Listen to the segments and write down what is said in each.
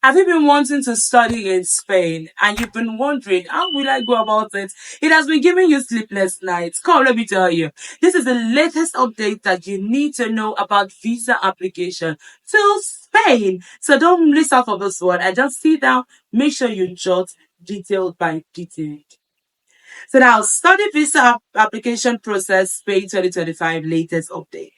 Have you been wanting to study in Spain and you've been wondering how will I go about it? It has been giving you sleepless nights. Come, let me tell you. This is the latest update that you need to know about visa application to Spain. So don't miss out on this one. And just sit down, make sure you jot detail by detail. So now, study visa application process Spain 2025 latest update.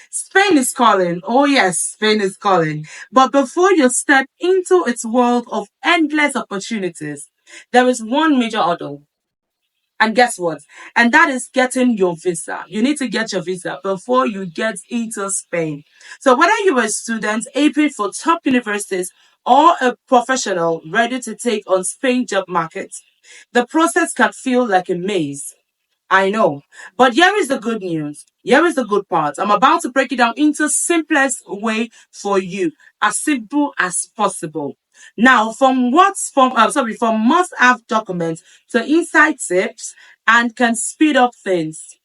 Spain is calling. Oh, yes, Spain is calling. But before you step into its world of endless opportunities, there is one major hurdle. And guess what? And that is getting your visa. You need to get your visa before you get into Spain. So whether you're a student aiming for top universities or a professional ready to take on Spain job market, the process can feel like a maze. I know. But here is the good news. Here is the good part. I'm about to break it down into simplest way for you, as simple as possible. Now, from must-have documents to inside tips and can speed up things.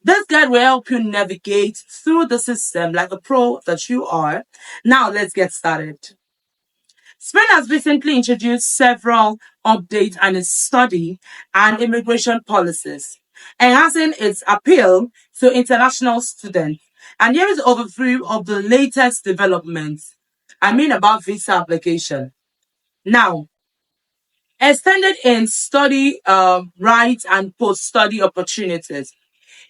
This guide will help you navigate through the system like a pro that you are. Now, let's get started. Spain has recently introduced several updates and study and immigration policies, enhancing its appeal to international students. And here is an overview of the latest developments. I mean about visa application. Now, extended in study rights and post-study opportunities.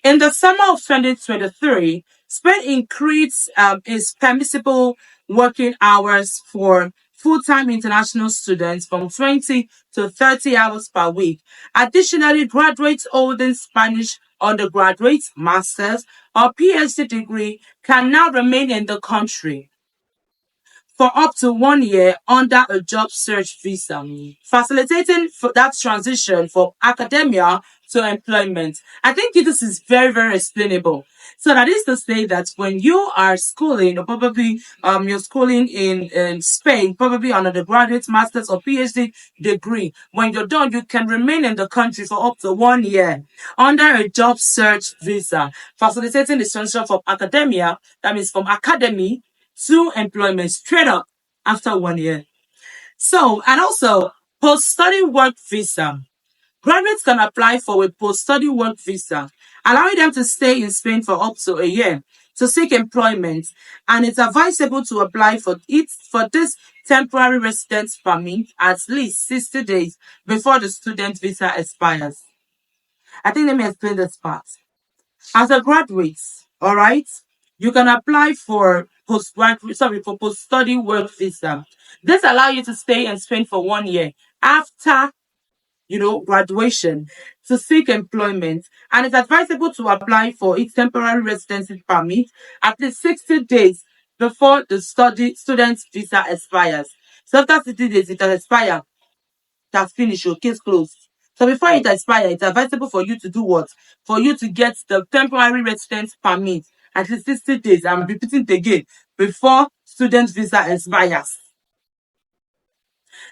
In the summer of 2023, Spain increased its permissible working hours for full-time international students from 20 to 30 hours per week. Additionally, graduates holding Spanish undergraduate, master's, or PhD degree can now remain in the country for up to 1 year under a job search visa, facilitating that transition from academia to employment. I think this is very, very explainable. So that is to say that when you are schooling, or probably you're schooling in Spain, probably on a graduate, master's, or PhD degree, when you're done, you can remain in the country for up to 1 year under a job search visa, facilitating the transition from academia, that means from academy to employment straight up after 1 year. So, and also post-study work visa. Graduates can apply for a post-study work visa, allowing them to stay in Spain for up to a year to seek employment. And it's advisable to apply for this temporary residence permit at least 60 days before the student visa expires. I think let me explain this part. As a graduate, all right, you can apply for post-study work visa. This allows you to stay in Spain for 1 year after graduation to seek employment, and it's advisable to apply for its temporary residency permit at least 60 days before the student's visa expires. So after 60 days, it has expired, that's finished, your case closed. So before it expires, it's advisable for you to do what? For you to get the temporary residence permit at least 60 days. I'm repeating it again, before student visa expires.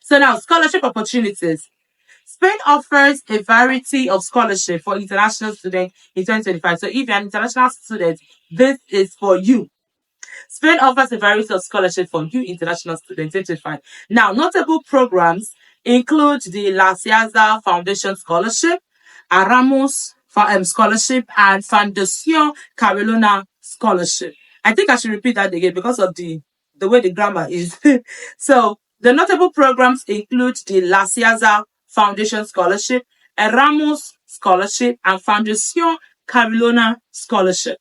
So now, scholarship opportunities. Spain offers a variety of scholarship for international students in 2025. So if you're an international student, this is for you. Spain offers a variety of scholarship for new international students in 2025. Now, notable programs include the La Ciaza Foundation Scholarship, Aramos Scholarship, and Fundación Carolina Scholarship. I think I should repeat that again because of the way the grammar is. So, the notable programs include the La Ciaza Foundation Scholarship, Erasmus Scholarship, and Fundación Carolina Scholarship,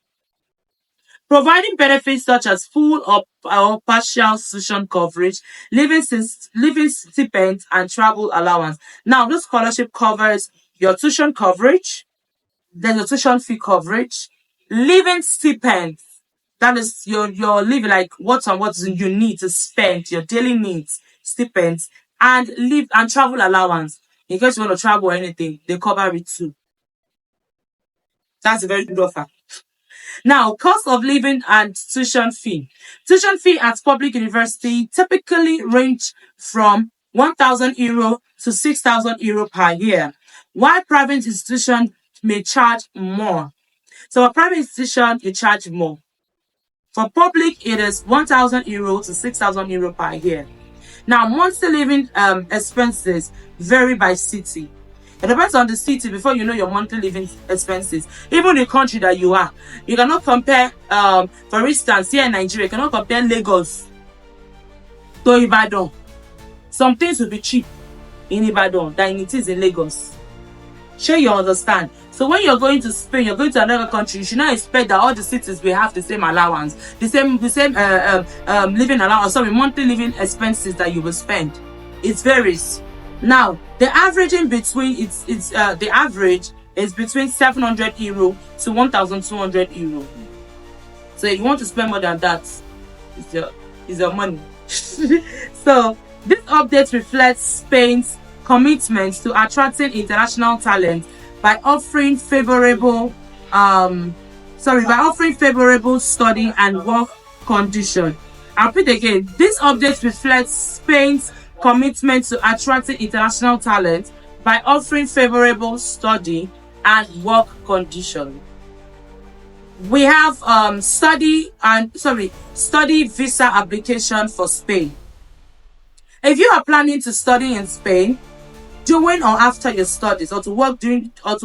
providing benefits such as full or partial tuition coverage, living stipend, and travel allowance. Now, this scholarship covers your tuition coverage, then your tuition fee coverage, living stipend. That is your living, like what you need to spend, your daily needs, stipends, and live and travel allowance. In case you want to travel or anything, they cover it too. That's a very good offer. Now, cost of living and tuition fee. Tuition fee at public university typically range from €1,000 to €6,000 per year, while private institutions may charge more. So a private institution, you charge more. For public, it is €1,000 to €6,000 per year. Now, monthly living expenses vary by city. It depends on the city before you know your monthly living expenses. Even the country that you are, you cannot compare. For instance, here in Nigeria, you cannot compare Lagos to Ibadan. Some things will be cheap in Ibadan than it is in Lagos. Sure, you understand. So when you're going to Spain, you're going to another country, you should not expect that all the cities will have the same allowance, the same living allowance, sorry, monthly living expenses that you will spend. It varies. Now, the averaging between the average is between 700 euro to 1,200 euro. So if you want to spend more than that, it's your money. So this update reflects Spain's commitment to attracting international talent by offering favorable study and work conditions. I'll repeat again. This update reflects Spain's commitment to attracting international talent by offering favorable study and work conditions. We have study visa application for Spain. If you are planning to study in Spain during or after your studies, or to work during or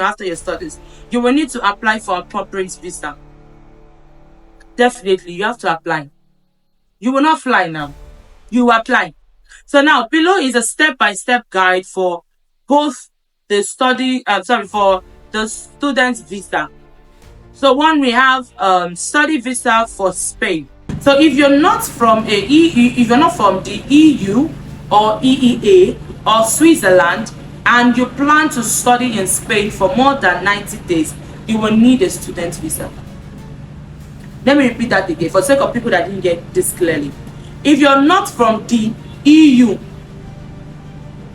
after your studies, you will need to apply for a corporate visa. Definitely, you have to apply. You will not fly now. You will apply. So now, below is a step-by-step guide for both the for the student visa. So one, we have study visa for Spain. So if you're not from the EU or EEA or Switzerland and you plan to study in Spain for more than 90 days, you will need a student visa. Let me repeat that again for the sake of people that didn't get this clearly. If you're not from the EU,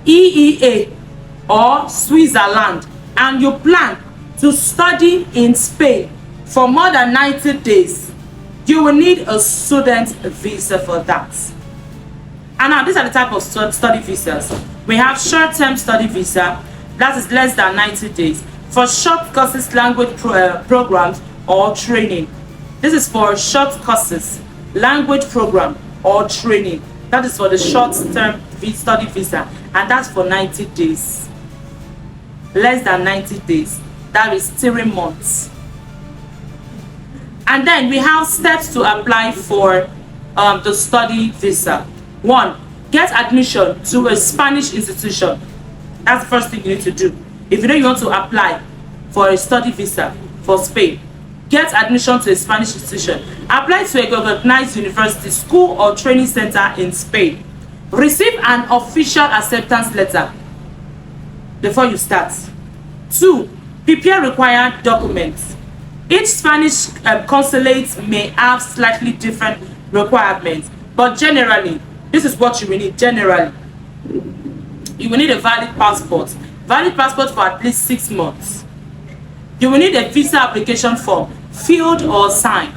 EEA or Switzerland and you plan to study in Spain for more than 90 days, you will need a student visa for that. And now these are the type of study visas. We have short-term study visa, that is less than 90 days. For short courses, language programs or training. This is for short courses, language program or training. That is for the short-term study visa, and that's for 90 days. Less than 90 days. That is 3 months. And then we have steps to apply for the study visa. 1, get admission to a Spanish institution. That's the first thing you need to do. If you know you want to apply for a study visa for Spain, get admission to a Spanish institution. Apply to a recognized university, school or training center in Spain. Receive an official acceptance letter before you start. 2, prepare required documents. Each Spanish consulate may have slightly different requirements, but generally, this is what you will need. Generally, you will need a valid passport for at least 6 months. You will need a visa application form, filled or signed.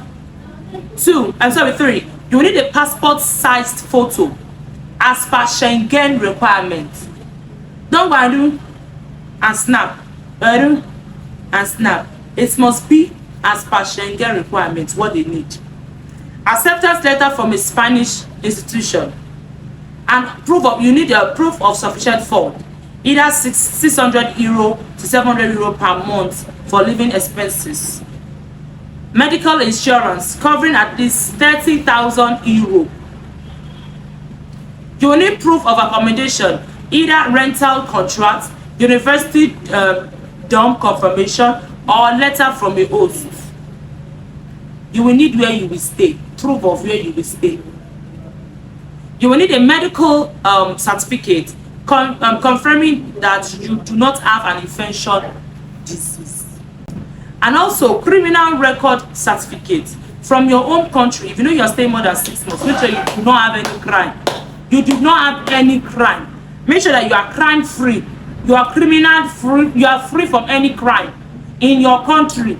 3, you will need a passport-sized photo as per Schengen requirements. Don't worry and snap. It must be as per Schengen requirements, what they need. Acceptance letter from a Spanish institution. And you need a proof of sufficient fund. Either 600 euro to 700 euro per month for living expenses. Medical insurance covering at least 30,000 euro. You will need proof of accommodation, either rental contract, university dorm confirmation, or letter from a host. You will need where you will stay, proof of where you will stay. You will need a medical certificate confirming that you do not have an infectious disease. And also criminal record certificate from your home country. If you know you're staying more than 6 months, make sure you do not have any crime. You do not have any crime. Make sure that you are crime free. You are criminal free. You are free from any crime in your country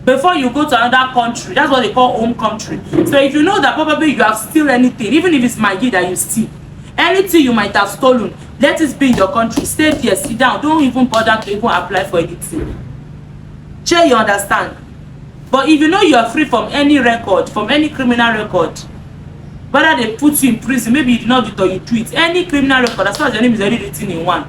before you go to another country. That's what they call home country. So if you know that probably you have stolen anything, even if it's Maggie that you steal, anything you might have stolen, let it be in your country. Stay there, sit down. Don't even bother to even apply for anything. Sure, you understand. But if you know you are free from any record, from any criminal record, whether they put you in prison, maybe you did not do it or you do it, any criminal record, as far as your name is already written in one,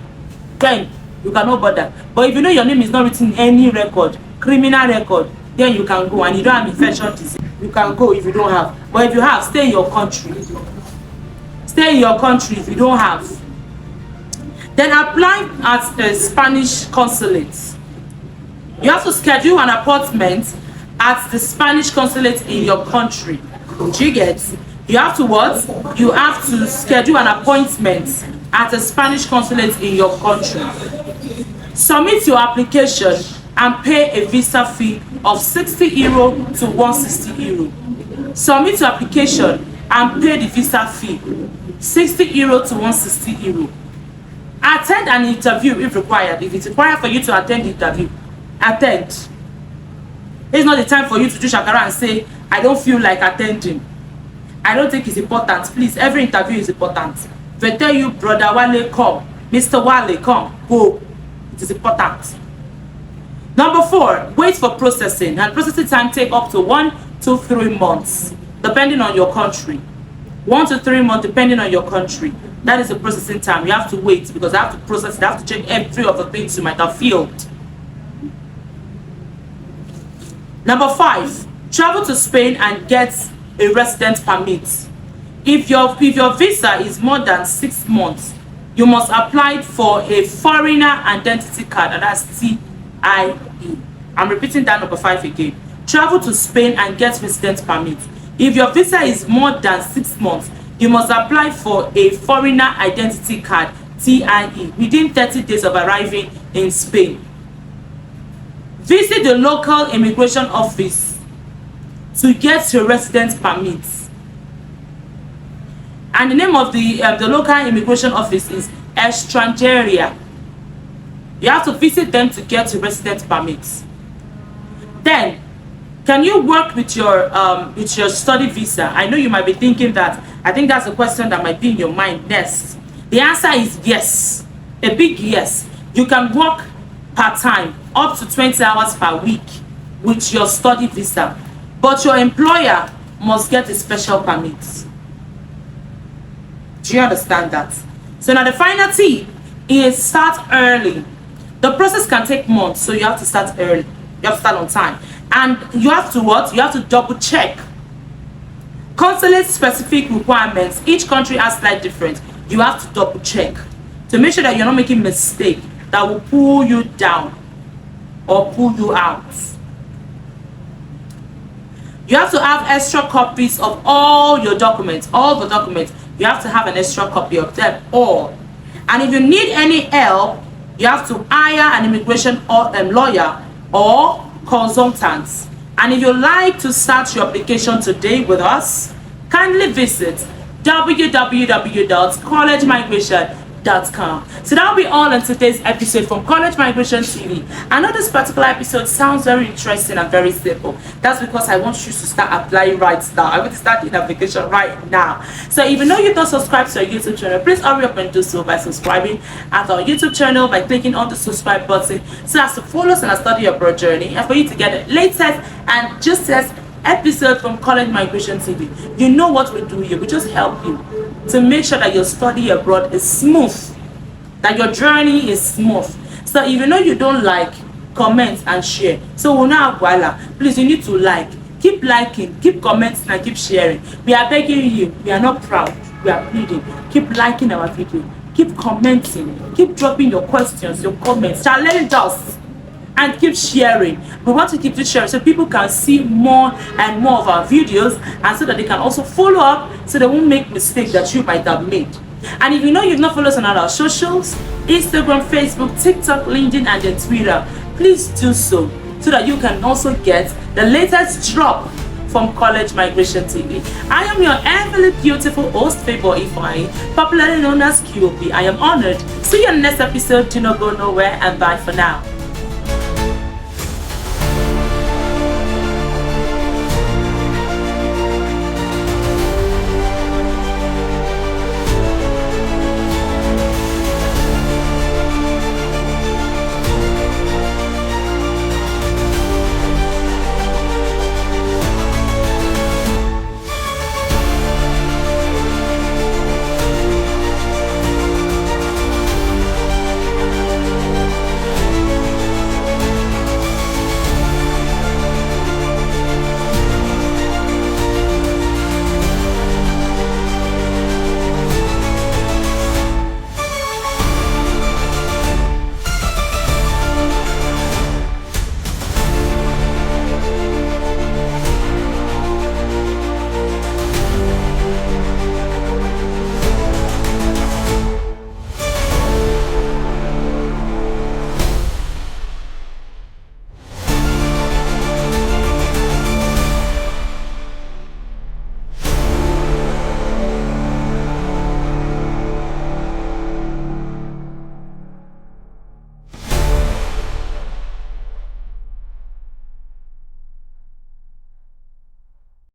then you cannot bother. But if you know your name is not written in any record, criminal record, then you can go. And you don't have infectious disease, you can go if you don't have. But if you have, stay in your country. Stay in your country if you don't have. Then apply at the Spanish consulate. You have to schedule an appointment at the Spanish consulate in your country. Do you get? You have to what? You have to schedule an appointment at the Spanish consulate in your country. Submit your application and pay a visa fee of 60 euro to 160 euro. Submit your application and pay the visa fee 60 euro to 160 euro. Attend an interview if required. If it's required for you to attend the interview, attend. It's not the time for you to do shakara and say, I don't feel like attending. I don't think it's important. Please, every interview is important. If they tell you, Brother Wale, come. Mr. Wale, come. Go. It is important. Number 4, wait for processing. And processing time take up to 1 to 3 months, depending on your country. 1 to 3 months, depending on your country. That is the processing time. You have to wait because they have to process it. They have to check every of the things you might have filled. Number 5, travel to Spain and get a resident permit. If your visa is more than 6 months, you must apply for a foreigner identity card, and that's TIE. I'm repeating that number 5 again. Travel to Spain and get resident permit. If your visa is more than 6 months, you must apply for a foreigner identity card, TIE, within 30 days of arriving in Spain. Visit the local immigration office to get your residence permit. And the name of the local immigration office is Extranjeria. You have to visit them to get your residence permit. Then, can you work with your study visa? I know you might be thinking that. I think that's a question that might be in your mind next. The answer is yes, a big yes. You can work part-time, up to 20 hours per week with your study visa, but your employer must get a special permit. Do you understand that? So now the final tip is start early. The process can take months, so you have to start early. You have to start on time. And you have to what? You have to double check. Consulate specific requirements. Each country has slight difference. You have to double check to make sure that you're not making mistake that will pull you down or pull you out. You have to have extra copies of all your documents, all the documents. You have to have an extra copy of them all. And if you need any help, you have to hire an immigration lawyer or consultant. And if you like to start your application today with us, kindly visit www.collegemigration.com. So that will be all on today's episode from College Migration TV. I know this particular episode sounds very interesting and very simple. That's because I want you to start applying right now. I want to start the application right now. So if you know you've not subscribed to our YouTube channel, please hurry up and do so by subscribing at our YouTube channel by clicking on the subscribe button so as to follow us on our study abroad journey and for you to get the latest and juiciest episode from College Migration TV. You know what we do here. We just help you to make sure that your study abroad is smooth, that your journey is smooth. So if you know you don't like, comment and share. So voila, please, you need to like, keep liking, keep commenting and keep sharing. We are begging you. We are not proud, we are pleading. Keep liking our video, keep commenting, keep dropping your questions, your comments, challenge us, and keep sharing. We want to keep this sharing so people can see more and more of our videos, and so that they can also follow up so they won't make mistakes that you might have made. And if you know you've not followed us on our socials, Instagram, Facebook, TikTok, LinkedIn and then Twitter, please do so that you can also get the latest drop from College Migration TV. I am your everly beautiful host, Favor Ifeanyi, popularly known as QOP. I am honored. See you in the next episode. Do not go nowhere, and bye for now.